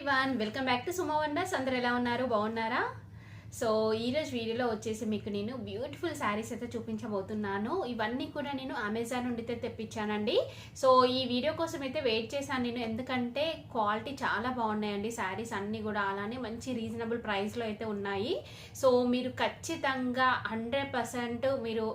Everyone welcome back to Suma wonders. అందరూ ఎలా ఉన్నారు? బాగున్నారా? సో ఈరోజు వీడియోలో వచ్చేసి మీకు నేను బ్యూటిఫుల్ శారీస్ అయితే చూపించబోతున్నాను. ఇవన్నీ కూడా నేను అమెజాన్ నుండి అయితే తెప్పించానండి. సో ఈ వీడియో కోసం అయితే వెయిట్ చేశాను నేను, ఎందుకంటే క్వాలిటీ చాలా బాగున్నాయండి శారీస్ అన్నీ కూడా. అలానే మంచి రీజనబుల్ ప్రైస్లో అయితే ఉన్నాయి. సో మీరు ఖచ్చితంగా 100% మీరు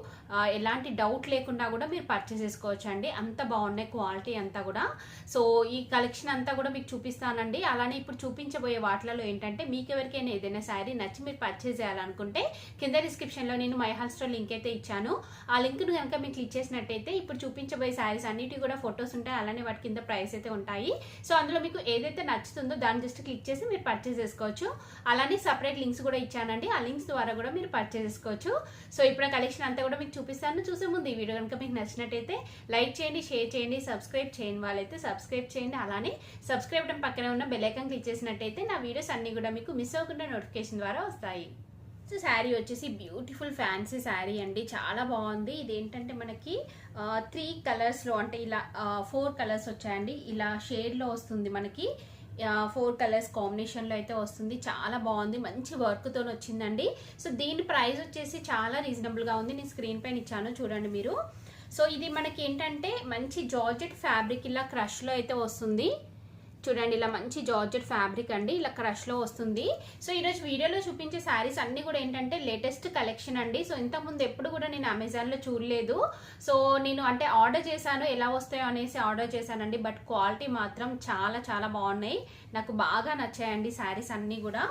ఎలాంటి డౌట్ లేకుండా కూడా మీరు పర్చేస్ చేసుకోవచ్చు అండి. అంత బాగున్నాయి క్వాలిటీ అంతా కూడా. సో ఈ కలెక్షన్ అంతా కూడా మీకు చూపిస్తానండి. అలానే ఇప్పుడు చూపించబోయే వాటిలలో ఏంటంటే మీకు ఎవరికైనా ఏదైనా శారీ నచ్చి మీరు పర్చేస్ చేయాలనుకుంటే కింద డిస్క్రిప్షన్లో నేను మై హాల్ స్టోర్ లింక్ అయితే ఇచ్చాను. ఆ లింక్ను కనుక మీకు క్లిక్ చేసినట్టయితే ఇప్పుడు చూపించబోయే శారీస్ అన్నిటి కూడా ఫొటోస్ ఉంటాయి, అలానే వాటి కింద ప్రైస్ అయితే ఉంటాయి. సో అందులో మీకు ఏదైతే నచ్చుతుందో దాన్ని జస్ట్ క్లిక్ చేసి మీరు పర్చేస్ చేసుకోవచ్చు. అలానే సపరేట్ లింక్స్ కూడా ఇచ్చానండి, ఆ లింక్స్ ద్వారా కూడా మీరు పర్చేస్ చేసుకోవచ్చు. సో ఇప్పుడు కలెక్షన్ అంతా కూడా మీకు చూపిస్తాను. చూసే ముందు ఈ వీడియో కనుక మీకు నచ్చినట్టయితే లైక్ చేయండి, షేర్ చేయండి, సబ్స్క్రైబ్ చేయని వాళ్ళైతే సబ్స్క్రైబ్ చేయండి. అలానే సబ్స్క్రైబ్ బటన్ పక్కనే ఉన్న బెల్ ఐకాన్ క్లిక్ చేసినట్టయితే నా వీడియోస్ అన్ని కూడా మీకు మిస్ అవ్వకుండా నోటిఫికేషన్ ద్వారా వస్తాయి. సో శారీ వచ్చేసి బ్యూటిఫుల్ ఫ్యాన్సీ శారీ అండి, చాలా బాగుంది. ఇదేంటంటే మనకి 3 కలర్స్లో అంటే ఇలా 4 కలర్స్ వచ్చాయండి. ఇలా షేడ్లో వస్తుంది మనకి, 4 కలర్స్ కాంబినేషన్లో అయితే వస్తుంది. చాలా బాగుంది, మంచి వర్క్తో వచ్చిందండి. సో దీని ప్రైస్ వచ్చేసి చాలా రీజనబుల్గా ఉంది. నేను స్క్రీన్ పైన ఇచ్చాను చూడండి మీరు. సో ఇది మనకి ఏంటంటే మంచి జార్జెట్ ఫ్యాబ్రిక్ ఇలా క్రష్లో అయితే వస్తుంది. చూడండి ఇలా మంచి జార్జెట్ ఫ్యాబ్రిక్ అండి, ఇలా క్రష్లో వస్తుంది. సో ఈరోజు వీడియోలో చూపించే శారీస్ అన్నీ కూడా ఏంటంటే లేటెస్ట్ కలెక్షన్ అండి. సో ఇంతకుముందు ఎప్పుడు కూడా నేను అమెజాన్లో చూడలేదు. సో నేను అంటే ఆర్డర్ చేశాను, ఎలా వస్తాయో అనేసి ఆర్డర్ చేశానండి. బట్ క్వాలిటీ మాత్రం చాలా చాలా బాగున్నాయి, నాకు బాగా నచ్చాయండి శారీస్ అన్నీ కూడా.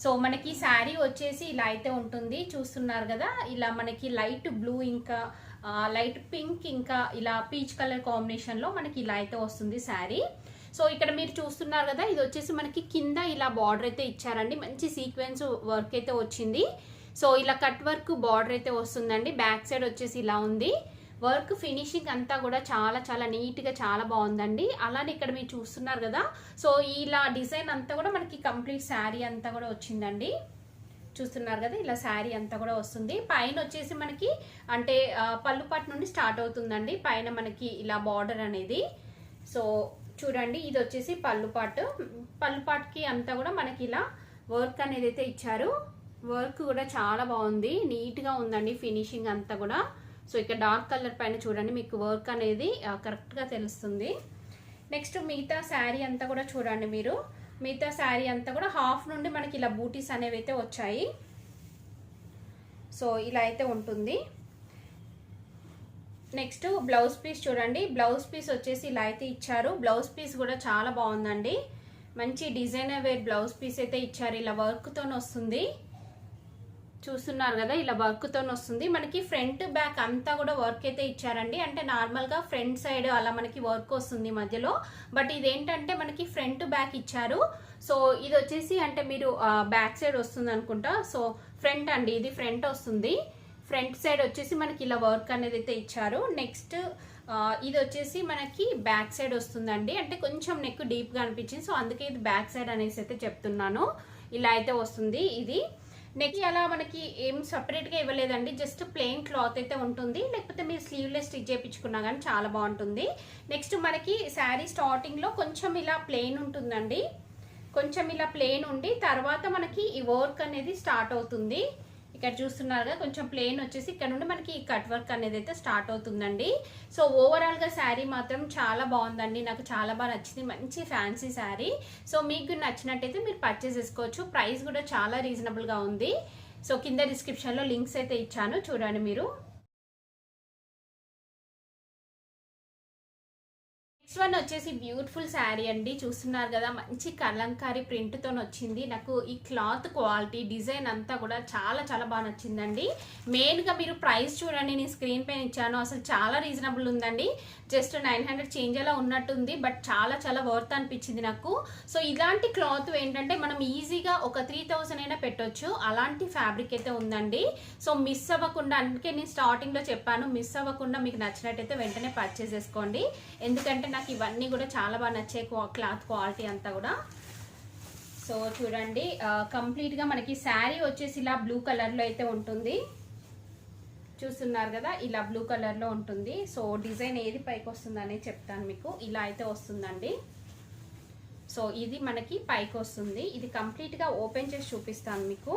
సో మనకి శారీ వచ్చేసి ఇలా అయితే ఉంటుంది, చూస్తున్నారు కదా. ఇలా మనకి లైట్ బ్లూ ఇంకా లైట్ పింక్ ఇంకా ఇలా పీచ్ కలర్ కాంబినేషన్లో మనకి ఇలా అయితే వస్తుంది శారీ. సో ఇక్కడ మీరు చూస్తున్నారు కదా, ఇది వచ్చేసి మనకి కింద ఇలా బార్డర్ అయితే ఇచ్చారండి, మంచి సీక్వెన్స్ వర్క్ అయితే వచ్చింది. సో ఇలా కట్ వర్క్ బార్డర్ అయితే వస్తుందండి. బ్యాక్ సైడ్ వచ్చేసి ఇలా ఉంది. వర్క్ ఫినిషింగ్ అంతా కూడా చాలా చాలా నీట్గా చాలా బాగుందండి. అలానే ఇక్కడ మీరు చూస్తున్నారు కదా, సో ఇలా డిజైన్ అంతా కూడా మనకి కంప్లీట్ శారీ అంతా కూడా వచ్చిందండి. చూస్తున్నారు కదా, ఇలా శారీ అంతా కూడా వస్తుంది. పైన వచ్చేసి మనకి అంటే పళ్ళుపాటు నుండి స్టార్ట్ అవుతుందండి పైన మనకి ఇలా బార్డర్ అనేది. సో చూడండి ఇది వచ్చేసి పళ్ళుపాటుకి అంతా కూడా మనకి ఇలా వర్క్ అనేది అయితే ఇచ్చారు. వర్క్ కూడా చాలా బాగుంది, నీట్గా ఉందండి ఫినిషింగ్ అంతా కూడా. సో ఇక్కడ డార్క్ కలర్ పైన చూడండి మీకు వర్క్ అనేది కరెక్ట్గా తెలుస్తుంది. నెక్స్ట్ మిగతా శారీ అంతా కూడా చూడండి మీరు. మిగతా శారీ అంతా కూడా హాఫ్ నుండి మనకి ఇలా బూటీస్ అనేవి అయితే వచ్చాయి. సో ఇలా అయితే ఉంటుంది. నెక్స్ట్ బ్లౌజ్ పీస్ చూడండి. బ్లౌజ్ పీస్ వచ్చేసి ఇలా అయితే ఇచ్చారు. బ్లౌజ్ పీస్ కూడా చాలా బాగుందండి, మంచి డిజైనర్ వేర్ బ్లౌజ్ పీస్ అయితే ఇచ్చారు. ఇలా వర్క్తో వస్తుంది, చూస్తున్నారు కదా, ఇలా వర్క్తో వస్తుంది. మనకి ఫ్రంట్ బ్యాక్ అంతా కూడా వర్క్ అయితే ఇచ్చారండి. అంటే నార్మల్గా ఫ్రంట్ సైడ్ అలా మనకి వర్క్ వస్తుంది మధ్యలో, బట్ ఇదేంటంటే మనకి ఫ్రంట్ బ్యాక్ ఇచ్చారు. సో ఇది వచ్చేసి అంటే మీరు బ్యాక్ సైడ్ వస్తుంది అనుకుంటా. సో ఫ్రంట్ అండి, ఇది ఫ్రంట్ వస్తుంది. ఫ్రంట్ సైడ్ వచ్చేసి మనకి ఇలా వర్క్ అనేది అయితే ఇచ్చారు. నెక్స్ట్ ఇది వచ్చేసి మనకి బ్యాక్ సైడ్ వస్తుందండి, అంటే కొంచెం నెక్ డీప్గా అనిపించింది, సో అందుకే ఇది బ్యాక్ సైడ్ అనేసి అయితే చెప్తున్నాను. ఇలా అయితే వస్తుంది. ఇది నెక్ అలా మనకి ఏం సపరేట్గా ఇవ్వలేదండి, జస్ట్ ప్లెయిన్ క్లాత్ అయితే ఉంటుంది. లేకపోతే మీరు స్లీవ్లెస్ స్టిచ్ చేయించుకున్నా కానీ చాలా బాగుంటుంది. నెక్స్ట్ మనకి శారీ స్టార్టింగ్లో కొంచెం ఇలా ప్లెయిన్ ఉంటుందండి, కొంచెం ఇలా ప్లెయిన్ ఉండి తర్వాత మనకి ఈ వర్క్ అనేది స్టార్ట్ అవుతుంది. ఇక్కడ చూస్తున్నారుగా కొంచెం ప్లెయిన్ వచ్చేసి ఇక్కడ నుండి మనకి ఈ కట్ వర్క్ అనేది అయితే స్టార్ట్ అవుతుందండి. సో ఓవరాల్గా శారీ మాత్రం చాలా బాగుందండి, నాకు చాలా బాగా నచ్చింది. మంచి ఫ్యాన్సీ శారీ. సో మీకు నచ్చినట్టయితే మీరు పర్చేస్ చేసుకోవచ్చు. ప్రైస్ కూడా చాలా రీజనబుల్గా ఉంది. సో కింద డిస్క్రిప్షన్లో లింక్స్ అయితే ఇచ్చాను, చూడండి మీరు. నెక్స్ట్ వన్ వచ్చేసి బ్యూటిఫుల్ శారీ అండి, చూస్తున్నారు కదా, మంచి కలంకారీ ప్రింట్తో వచ్చింది. నాకు ఈ క్లాత్ క్వాలిటీ డిజైన్ అంతా కూడా చాలా చాలా బాగా నచ్చిందండి. మెయిన్గా మీరు ప్రైస్ చూడండి, నేను స్క్రీన్ పైన ఇచ్చాను, అసలు చాలా రీజనబుల్ ఉందండి. జస్ట్ 900 చేంజ్ అలా ఉన్నట్టుంది, బట్ చాలా చాలా వర్త్ అనిపించింది నాకు. సో ఇలాంటి క్లాత్ ఏంటంటే మనం ఈజీగా ఒక 3000 అయినా పెట్టొచ్చు, అలాంటి ఫ్యాబ్రిక్ అయితే ఉందండి. సో మిస్ అవ్వకుండా, అందుకే నేను స్టార్టింగ్లో చెప్పాను, మిస్ అవ్వకుండా మీకు నచ్చినట్టయితే వెంటనే పర్చేస్ చేసుకోండి. ఎందుకంటే నాకు ఇవన్నీ కూడా చాలా బాగా నచ్చే క్లాత్ క్వాలిటీ అంతా కూడా. సో చూడండి కంప్లీట్గా మనకి శారీ వచ్చేసి ఇలా బ్లూ కలర్లో అయితే ఉంటుంది, చూస్తున్నారు కదా, ఇలా బ్లూ కలర్లో ఉంటుంది. సో డిజైన్ ఏది పైకి వస్తుందని చెప్తాను మీకు. ఇలా అయితే వస్తుందండి. సో ఇది మనకి పైకి వస్తుంది. ఇది కంప్లీట్గా ఓపెన్ చేసి చూపిస్తాను మీకు.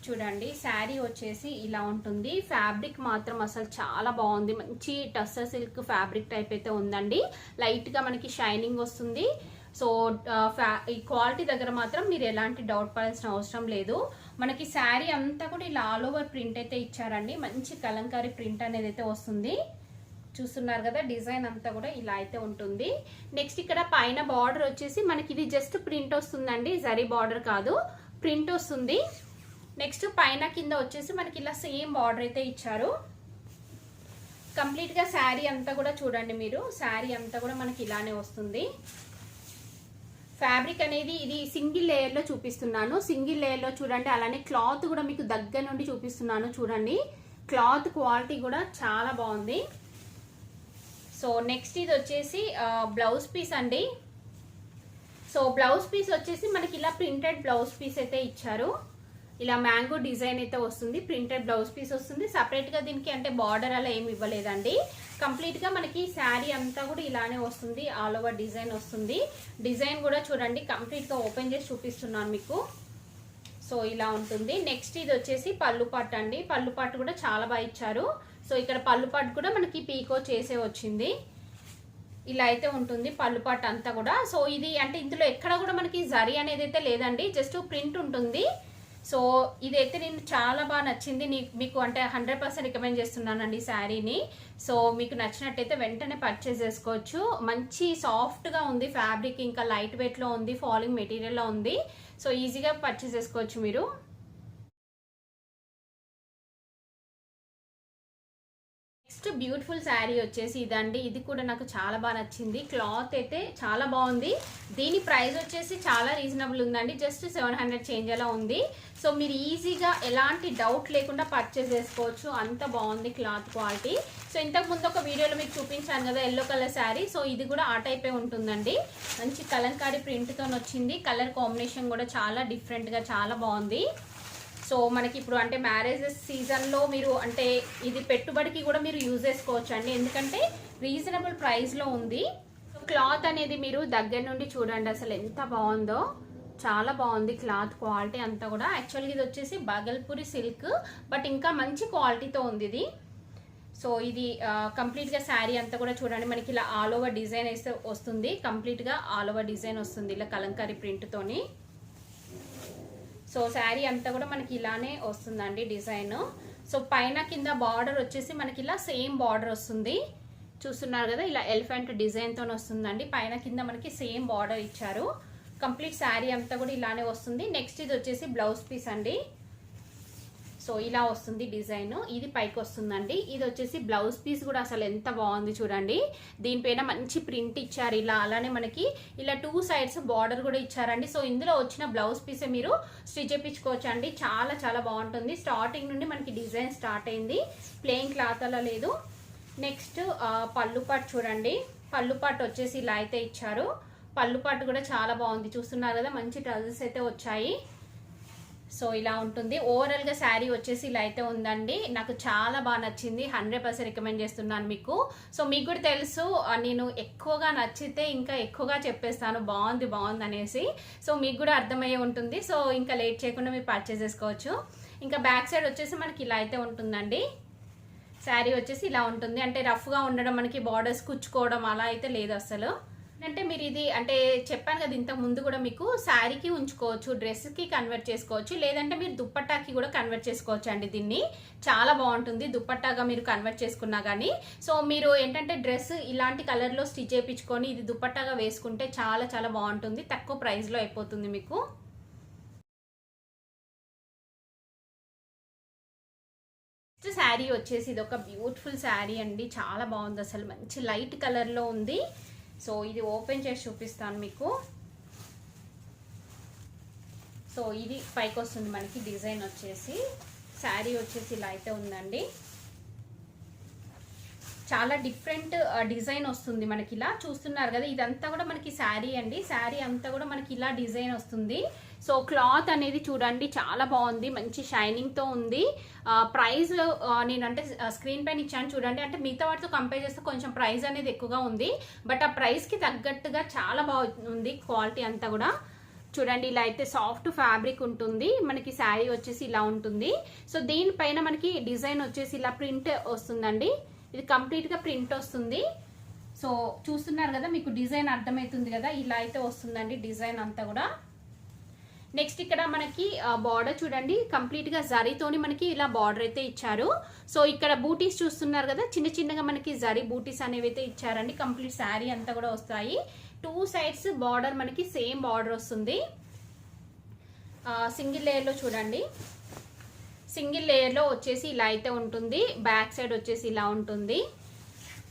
చూడండి శారీ వచ్చేసి ఇలా ఉంటుంది. ఫ్యాబ్రిక్ మాత్రం అసలు చాలా బాగుంది. మంచి టస్సర్ సిల్క్ ఫ్యాబ్రిక్ టైప్ అయితే ఉందండి. లైట్గా మనకి షైనింగ్ వస్తుంది. సో ఈ క్వాలిటీ దగ్గర మాత్రం మీరు ఎలాంటి డౌట్ పడాల్సిన అవసరం లేదు. మనకి శారీ అంతా కూడా ఇలా ఆల్ ఓవర్ ప్రింట్ అయితే ఇచ్చారండి. మంచి కలంకారీ ప్రింట్ అనేది అయితే వస్తుంది. చూస్తున్నారు కదా, డిజైన్ అంతా కూడా ఇలా అయితే ఉంటుంది. నెక్స్ట్ ఇక్కడ పైన బార్డర్ వచ్చేసి మనకి ఇది జస్ట్ ప్రింట్ వస్తుందండి, జరీ బార్డర్ కాదు, ప్రింట్ వస్తుంది. నెక్స్ట్ పైన కింద వచ్చేసి మనకి ఇలా సేమ్ బార్డర్ అయితే ఇచ్చారు. కంప్లీట్ గా శారీ అంతా కూడా చూడండి మీరు, శారీ అంతా కూడా మనకి ఇలానే వస్తుంది. ఫ్యాబ్రిక్ అనేది ఇది సింగిల్ లేయర్ లో చూపిస్తున్నాను. సింగిల్ లేయర్ లో చూడండి. అలానే క్లాత్ కూడా మీకు దగ్గర నుండి చూపిస్తున్నాను చూడండి. క్లాత్ క్వాలిటీ కూడా చాలా బాగుంది. సో నెక్స్ట్ ఇది వచ్చేసి బ్లౌజ్ పీస్ అండి. సో బ్లౌజ్ పీస్ వచ్చేసి మనకి ఇలా ప్రింటెడ్ బ్లౌజ్ పీస్ అయితే ఇచ్చారు. ఇలా మ్యాంగో డిజైన్ అయితే వస్తుంది. ప్రింటెడ్ బ్లౌజ్ పీస్ వస్తుంది. సపరేట్ గా దీనికి అంటే బార్డర్ అలా ఏమి ఇవ్వలేదండి. కంప్లీట్ గా మనకి శారీ అంతా కూడా ఇలానే వస్తుంది. ఆల్ ఓవర్ డిజైన్ వస్తుంది. డిజైన్ కూడా చూడండి, కంప్లీట్ గా ఓపెన్ చేసి చూపిస్తున్నాను మీకు. సో ఇలా ఉంటుంది. నెక్స్ట్ ఇది వచ్చేసి పళ్ళు పాటు అండి. పళ్ళు పాటు కూడా చాలా బాగా ఇచ్చారు. సో ఇక్కడ పళ్ళు పాటు కూడా మనకి పీకో చేసే వచ్చింది. ఇలా అయితే ఉంటుంది పళ్ళు పాటు అంతా కూడా. సో ఇది అంటే ఇందులో ఎక్కడ కూడా మనకి జరీ అనేది అయితే లేదండి, జస్ట్ ప్రింట్ ఉంటుంది. సో ఇదైతే నేను చాలా బాగా నచ్చింది. మీకు అంటే 100% రికమెండ్ చేస్తున్నానండి ఈ శారీని. సో మీకు నచ్చినట్టయితే వెంటనే పర్చేస్ చేసుకోవచ్చు. మంచి సాఫ్ట్గా ఉంది ఫ్యాబ్రిక్, ఇంకా లైట్ వెయిట్లో ఉంది, ఫాలింగ్ మెటీరియల్లో ఉంది. సో ఈజీగా పర్చేస్ చేసుకోవచ్చు మీరు. నెక్స్ట్ బ్యూటిఫుల్ శారీ వచ్చేసి ఇదండి. ఇది కూడా నాకు చాలా బాగా నచ్చింది. క్లాత్ అయితే చాలా బాగుంది. దీని ప్రైస్ వచ్చేసి చాలా రీజనబుల్ ఉందండి, జస్ట్ 700 చేంజ్ అలా ఉంది. సో మీరు ఈజీగా ఎలాంటి డౌట్ లేకుండా పర్చేస్ చేసుకోవచ్చు, అంత బాగుంది క్లాత్ క్వాలిటీ. సో ఇంతకు ముందు ఒక వీడియోలో మీకు చూపించాను కదా ఎల్లో కలర్ శారీ. సో ఇది కూడా ఆ టైపే ఉంటుందండి. మంచి కలంకారీ ప్రింట్తో వచ్చింది. కలర్ కాంబినేషన్ కూడా చాలా డిఫరెంట్గా చాలా బాగుంది. సో మనకి ఇప్పుడు అంటే మ్యారేజెస్ సీజన్లో మీరు అంటే ఇది పెట్టుబడికి కూడా మీరు యూజ్ చేసుకోవచ్చు అండి, ఎందుకంటే రీజనబుల్ ప్రైస్లో ఉంది. క్లాత్ అనేది మీరు దగ్గర నుండి చూడండి, అసలు ఎంత బాగుందో, చాలా బాగుంది క్లాత్ క్వాలిటీ అంతా కూడా. యాక్చువల్గా ఇది వచ్చేసి బాగల్పూరి సిల్క్, బట్ ఇంకా మంచి క్వాలిటీతో ఉంది ఇది. సో ఇది కంప్లీట్గా శారీ అంతా కూడా చూడండి, మనకి ఇలా ఆల్ ఓవర్ డిజైన్ వేస్తే వస్తుంది. కంప్లీట్గా ఆల్ ఓవర్ డిజైన్ వస్తుంది ఇలా కలంకారీ ప్రింట్తోని. సో శారీ అంతా కూడా మనకి ఇలానే వస్తుందండి డిజైన్. సో పైన కింద బార్డర్ వచ్చేసి మనకి ఇలా సేమ్ బార్డర్ వస్తుంది. చూస్తున్నారు కదా, ఇలా ఎలిఫెంట్ డిజైన్తో వస్తుందండి. పైన కింద మనకి సేమ్ బార్డర్ ఇచ్చారు. కంప్లీట్ శారీ అంతా కూడా ఇలానే వస్తుంది. నెక్స్ట్ ఇది వచ్చేసి బ్లౌజ్ పీస్ అండి. సో ఇలా వస్తుంది డిజైన్. ఇది పైకి వస్తుందండి. ఇది వచ్చేసి బ్లౌజ్ పీస్ కూడా అసలు ఎంత బాగుంది చూడండి. దీనిపైన మంచి ప్రింట్ ఇచ్చారు ఇలా. అలానే మనకి ఇలా 2 సైడ్స్ బార్డర్ కూడా ఇచ్చారండి. సో ఇందులో వచ్చిన బ్లౌజ్ పీసే మీరు స్టిచ్ చేయించుకోవచ్చు అండి. చాలా చాలా బాగుంటుంది. స్టార్టింగ్ నుండి మనకి డిజైన్ స్టార్ట్ అయింది, ప్లెయిన్ క్లాత్ అలా లేదు. నెక్స్ట్ పళ్ళు పాటు చూడండి. పళ్ళు పాటు వచ్చేసి ఇలా అయితే ఇచ్చారు. పళ్ళు పాటు కూడా చాలా బాగుంది. చూస్తున్నారు కదా, మంచి ట్రజల్స్ అయితే వచ్చాయి. సో ఇలా ఉంటుంది. ఓవరాల్గా శారీ వచ్చేసి ఇలా అయితే ఉందండి. నాకు చాలా బాగా నచ్చింది. 100% రికమెండ్ చేస్తున్నాను మీకు. సో మీకు కూడా తెలుసు, నేను ఎక్కువగా నచ్చితే ఇంకా ఎక్కువగా చెప్పేస్తాను బాగుంది బాగుంది అనేసి. సో మీకు కూడా అర్థమయ్యే ఉంటుంది. సో ఇంకా లేట్ చేయకుండా మీరు పర్చేస్ చేసుకోవచ్చు. ఇంకా బ్యాక్ సైడ్ వచ్చేసి మనకి ఇలా అయితే ఉంటుందండి. శారీ వచ్చేసి ఇలా ఉంటుంది. అంటే రఫ్గా ఉండడం, మనకి బార్డర్స్ కుచ్చుకోవడం అలా అయితే లేదు అసలు. అంటే మీరు ఇది అంటే చెప్పాను కదా ఇంతకు ముందు కూడా, మీకు శారీకి ఉంచుకోవచ్చు, డ్రెస్కి కన్వర్ట్ చేసుకోవచ్చు, లేదంటే మీరు దుప్పట్టాకి కూడా కన్వర్ట్ చేసుకోవచ్చు అండి. దీన్ని చాలా బాగుంటుంది దుప్పట్టాగా మీరు కన్వర్ట్ చేసుకున్నా కానీ. సో మీరు ఏంటంటే డ్రెస్ ఇలాంటి కలర్లో స్టిచ్ చేయించుకొని ఇది దుప్పట్టాగా వేసుకుంటే చాలా చాలా బాగుంటుంది. తక్కువ ప్రైస్లో అయిపోతుంది మీకు. శారీ వచ్చేసి ఇది ఒక బ్యూటిఫుల్ శారీ అండి. చాలా బాగుంది అసలు, మంచి లైట్ కలర్లో ఉంది. సో ఇది ఓపెన్ చేసి చూపిస్తాను మీకు. సో ఇది పైకి వస్తుంది మనకి డిజైన్ వచ్చేసి. శారీ వచ్చేసి ఇలా అయితే ఉందండి. చాలా డిఫరెంట్ డిజైన్ వస్తుంది మనకి. ఇలా చూస్తున్నారు కదా, ఇదంతా కూడా మనకి శారీ అండి. శారీ అంతా కూడా మనకి ఇలా డిజైన్ వస్తుంది. సో క్లాత్ అనేది చూడండి చాలా బాగుంది, మంచి షైనింగ్ తో ఉంది. ప్రైస్ నేను అంటే స్క్రీన్ పైన ఇచ్చాను చూడండి. అంటే మిగతా వాటితో కంపేర్ చేస్తే కొంచెం ప్రైస్ అనేది ఎక్కువగా ఉంది, బట్ ఆ ప్రైస్ కి తగ్గట్టుగా చాలా బాగుంది క్వాలిటీ అంతా కూడా. చూడండి ఇలా అయితే సాఫ్ట్ ఫ్యాబ్రిక్ ఉంటుంది మనకి. శారీ వచ్చేసి ఇలా ఉంటుంది. సో దీనిపైన మనకి డిజైన్ వచ్చేసి ఇలా ప్రింట్ వస్తుందండి. ఇది కంప్లీట్ గా ప్రింట్ వస్తుంది. సో చూస్తున్నారు కదా, మీకు డిజైన్ అర్థమవుతుంది కదా, ఇలా అయితే వస్తుందండి డిజైన్ అంతా కూడా. నెక్స్ట్ ఇక్కడ మనకి బార్డర్ చూడండి, కంప్లీట్ గా జరీతోని మనకి ఇలా బార్డర్ అయితే ఇచ్చారు. సో ఇక్కడ బూటీస్ చూస్తున్నారు కదా, చిన్న చిన్నగా మనకి జరీ బూటీస్ అనేవి అయితే ఇచ్చారండి. కంప్లీట్ శారీ అంతా కూడా వస్తాయి. 2 సైడ్స్ బార్డర్ మనకి సేమ్ బార్డర్ వస్తుంది. సింగిల్ లేయర్ లో చూడండి, సింగిల్ లేయర్ లో వచ్చేసి ఇలా అయితే ఉంటుంది. బ్యాక్ సైడ్ వచ్చేసి ఇలా ఉంటుంది.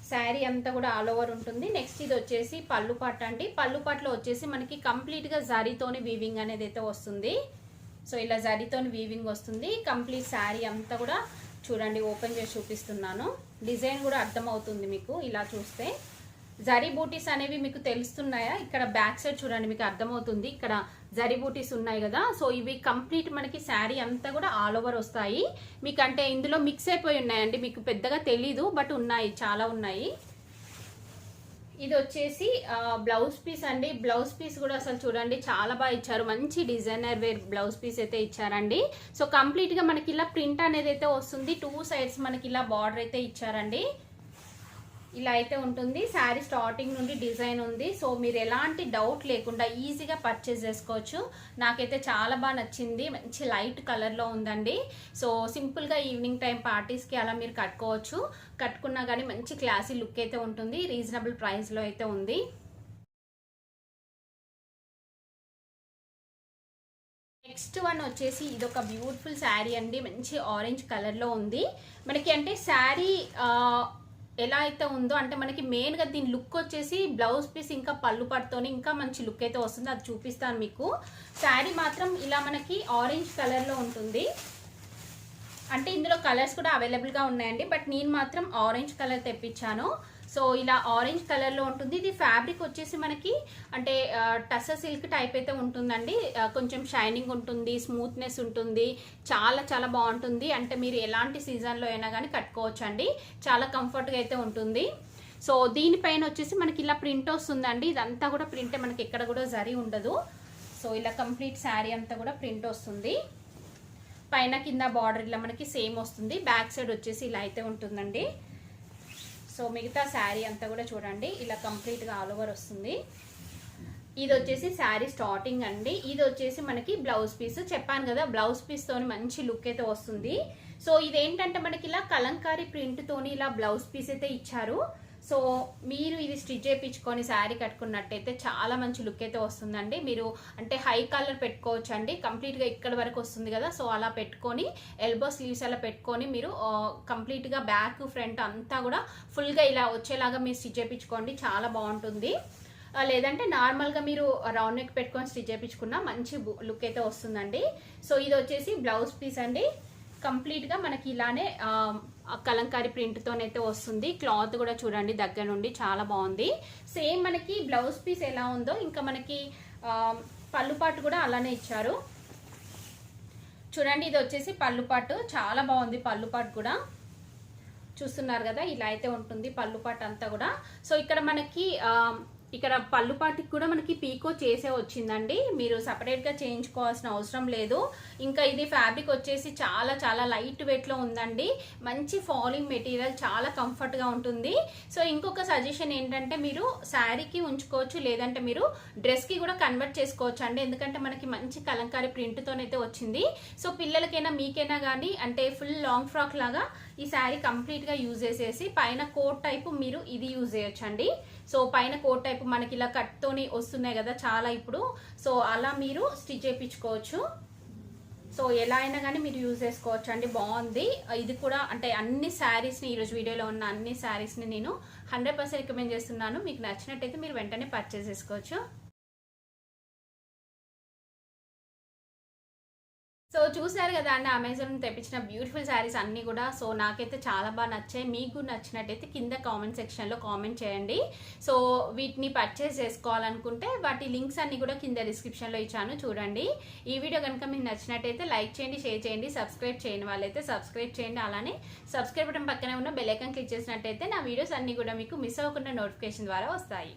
శారీ అంతా కూడా ఆల్ ఓవర్ ఉంటుంది. నెక్స్ట్ ఇది వచ్చేసి పళ్ళు పాట అండి. పళ్ళు పాటలో వచ్చేసి మనకి కంప్లీట్ గా జరీతోని వీవింగ్ అనేది అయితే వస్తుంది. సో ఇలా జరీతోని వీవింగ్ వస్తుంది. కంప్లీట్ శారీ అంతా కూడా చూడండి, ఓపెన్ చేసి చూపిస్తున్నాను. డిజైన్ కూడా అర్థం అవుతుంది మీకు ఇలా చూస్తే. జరీ బూటీస్ అనేవి మీకు తెలుస్తున్నాయా? ఇక్కడ బ్యాక్ సైడ్ చూడండి, మీకు అర్థమవుతుంది. ఇక్కడ జరీ బూటీస్ ఉన్నాయి కదా. సో ఇవి కంప్లీట్ మనకి శారీ అంతా కూడా ఆల్ ఓవర్ వస్తాయి మీకు. అంటే ఇందులో మిక్స్ అయిపోయి ఉన్నాయండి, మీకు పెద్దగా తెలీదు, బట్ ఉన్నాయి, చాలా ఉన్నాయి. ఇది వచ్చేసి బ్లౌజ్ పీస్ అండి. బ్లౌజ్ పీస్ కూడా అసలు చూడండి చాలా బాగా ఇచ్చారు. మంచి డిజైనర్ వేర్ బ్లౌజ్ పీస్ అయితే ఇచ్చారండి. సో కంప్లీట్ గా మనకి ఇలా ప్రింట్ అనేది అయితే వస్తుంది. 2 సైడ్స్ మనకి ఇలా బార్డర్ అయితే ఇచ్చారండి. ఇలా అయితే ఉంటుంది. శారీ స్టార్టింగ్ నుండి డిజైన్ ఉంది. సో మీరు ఎలాంటి డౌట్ లేకుండా ఈజీగా పర్చేస్ చేసుకోవచ్చు. నాకైతే చాలా బాగా నచ్చింది. మంచి లైట్ కలర్లో ఉందండి. సో సింపుల్గా ఈవినింగ్ టైం పార్టీస్కి అలా మీరు కట్టుకోవచ్చు. కట్టుకున్నా కానీ మంచి క్లాసీ లుక్ అయితే ఉంటుంది. రీజనబుల్ ప్రైస్లో అయితే ఉంది. నెక్స్ట్ వన్ వచ్చేసి ఇదొక బ్యూటిఫుల్ శారీ అండి. మంచి ఆరెంజ్ కలర్లో ఉంది మనకి. అంటే శారీ ఎలా అయితే ఉందో, అంటే మనకి మెయిన్గా దీని లుక్ వచ్చేసి బ్లౌజ్ పీస్ ఇంకా పళ్ళు పట్టుతోని ఇంకా మంచి లుక్ అయితే వస్తుంది. అది చూపిస్తాను మీకు. శారీ మాత్రం ఇలా మనకి ఆరెంజ్ కలర్లో ఉంటుంది. అంటే ఇందులో కలర్స్ కూడా అవైలబుల్గా ఉన్నాయండి, బట్ నేను మాత్రం ఆరెంజ్ కలర్ తెప్పించాను. సో ఇలా ఆరెంజ్ కలర్లో ఉంటుంది. ఇది ఫ్యాబ్రిక్ వచ్చేసి మనకి అంటే టస్సర్ సిల్క్ టైప్ అయితే ఉంటుందండి. కొంచెం షైనింగ్ ఉంటుంది, స్మూత్నెస్ ఉంటుంది, చాలా చాలా బాగుంటుంది. అంటే మీరు ఎలాంటి సీజన్లో అయినా కానీ కట్టుకోవచ్చు అండి. చాలా కంఫర్ట్గా అయితే ఉంటుంది. సో దీనిపైన వచ్చేసి మనకి ఇలా ప్రింట్ వస్తుందండి. ఇదంతా కూడా ప్రింటే, మనకి ఎక్కడ కూడా జరీ ఉండదు. సో ఇలా కంప్లీట్ శారీ అంతా కూడా ప్రింట్ వస్తుంది. పైన కింద బార్డర్ ఇలా మనకి సేమ్ వస్తుంది. బ్యాక్ సైడ్ వచ్చేసి ఇలా అయితే ఉంటుందండి. సో మిగతా శారీ అంతా కూడా చూడండి ఇలా కంప్లీట్గా ఆల్ ఓవర్ వస్తుంది. ఇది వచ్చేసి శారీ స్టార్టింగ్ అండి. ఇది వచ్చేసి మనకి బ్లౌజ్ పీస్. చెప్పాను కదా, బ్లౌజ్ పీస్ తోని మంచి లుక్ అయితే వస్తుంది. సో ఇదేంటంటే మనకి ఇలా కలంకారీ ప్రింట్ తోని ఇలా బ్లౌజ్ పీస్ అయితే ఇచ్చారు. సో మీరు ఇది స్టిచ్ చేయించుకొని శారీ కట్టుకున్నట్టయితే చాలా మంచి లుక్ అయితే వస్తుందండి. మీరు అంటే హై కాలర్ పెట్టుకోవచ్చు అండి. కంప్లీట్గా ఇక్కడ వరకు వస్తుంది కదా, సో అలా పెట్టుకొని ఎల్బో స్లీవ్స్ అలా పెట్టుకొని మీరు కంప్లీట్గా బ్యాక్ ఫ్రంట్ అంతా కూడా ఫుల్గా ఇలా వచ్చేలాగా మీరు స్టిచ్ చేయించుకోండి, చాలా బాగుంటుంది. లేదంటే నార్మల్గా మీరు రౌండ్ నెక్ పెట్టుకొని స్టిచ్ చేయించుకున్న మంచి లుక్ అయితే వస్తుందండి. సో ఇది వచ్చేసి బ్లౌజ్ పీస్ అండి. కంప్లీట్గా మనకి ఇలానే కలంకారీ ప్రింట్తోనైతే వస్తుంది. క్లాత్ కూడా చూడండి దగ్గర నుండి చాలా బాగుంది. సేమ్ మనకి బ్లౌజ్ పీస్ ఎలా ఉందో ఇంకా మనకి పళ్ళు పాటు కూడా అలానే ఇచ్చారు. చూడండి ఇది వచ్చేసి పళ్ళు పాటు, చాలా బాగుంది. పళ్ళు పాటు కూడా చూస్తున్నారు కదా, ఇలా అయితే ఉంటుంది పళ్ళు పాటు అంతా కూడా. సో ఇక్కడ మనకి ఇక్కడ పళ్ళు పాటికి కూడా మనకి పీకో చేసే వచ్చిందండి. మీరు సపరేట్గా చేయించుకోవాల్సిన అవసరం లేదు. ఇంకా ఇది ఫ్యాబ్రిక్ వచ్చేసి చాలా చాలా లైట్ వెయిట్లో ఉందండి. మంచి ఫాలింగ్ మెటీరియల్, చాలా కంఫర్ట్గా ఉంటుంది. సో ఇంకొక సజెషన్ ఏంటంటే మీరు శారీకి ఉంచుకోవచ్చు, లేదంటే మీరు డ్రెస్కి కూడా కన్వర్ట్ చేసుకోవచ్చు అండి. ఎందుకంటే మనకి మంచి కలంకారీ ప్రింట్తోనైతే వచ్చింది. సో పిల్లలకైనా మీకైనా కానీ అంటే ఫుల్ లాంగ్ ఫ్రాక్ లాగా ఈ శారీ కంప్లీట్గా యూజ్ చేసేసి పైన కోట్ టైపు మీరు ఇది యూజ్ చేయొచ్చండి. సో పైన కోట్ టైపు మనకి ఇలా కట్తోని వస్తున్నాయి కదా చాలా ఇప్పుడు, సో అలా మీరు స్టిచ్ చేయించుకోవచ్చు. సో ఎలా అయినా కానీ మీరు యూజ్ చేసుకోవచ్చు అండి, బాగుంది. ఇది కూడా అంటే అన్ని శారీస్ని, ఈరోజు వీడియోలో ఉన్న అన్ని శారీస్ని నేను 100% రికమెండ్ చేస్తున్నాను. మీకు నచ్చినట్టయితే మీరు వెంటనే పర్చేస్ చేసుకోవచ్చు. సో చూసారు కదా అండి, అమెజాన్ తెప్పించిన బ్యూటిఫుల్ శారీస్ అన్నీ కూడా. సో నాకైతే చాలా బాగా నచ్చాయి. మీకు నచ్చినట్టయితే కింద కామెంట్ సెక్షన్లో కామెంట్ చేయండి. సో వీటిని పర్చేస్ చేసుకోవాలనుకుంటే వాటి లింక్స్ అన్ని కూడా కింద డిస్క్రిప్షన్లో ఇచ్చాను, చూడండి. ఈ వీడియో కనుక మీకు నచ్చినట్టయితే లైక్ చేయండి, షేర్ చేయండి, సబ్స్క్రైబ్ చేయని వాళ్ళైతే సబ్స్క్రైబ్ చేయండి. అలానే సబ్స్క్రైబ్ బటన్ పక్కనే ఉన్న బెల్ ఐకాన్ క్లిక్ చేసినట్టయితే నా వీడియోస్ అన్ని కూడా మీకు మిస్ అవ్వకుండా నోటిఫికేషన్ ద్వారా వస్తాయి.